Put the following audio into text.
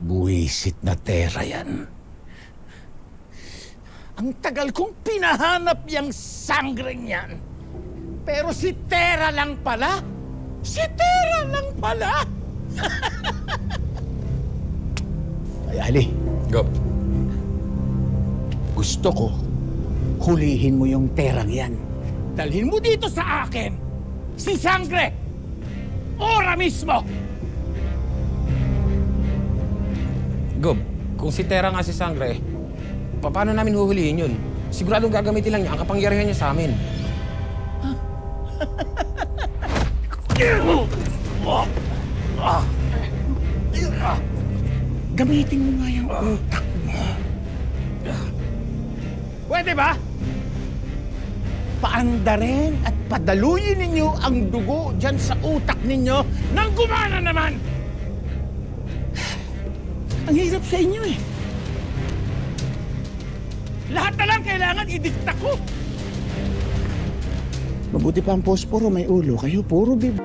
Buwisit na Tera yan. Ang tagal kong pinahanap yung sangreng yan. Pero si Tera lang pala. Si Tera lang pala. Ay, Ali. Go. Gusto ko, hulihin mo yung Terang yan. Dalhin mo dito sa akin, si Sangre. Ora mismo. Gob, kung si Tera nga si Sangre, paano namin huhulihin yun? Siguradong gagamitin lang niya ang kapangyarihan niya sa amin. Gamitin mo nga yung utak mo. Pwede ba? Paandarin at padaluyin ninyo ang dugo dyan sa utak ninyo nang gumana naman! Ang hirap sa inyo eh. Lahat na lang kailangan idikta ko. Mabuti pa ang posporo, may ulo. Kayo puro bib...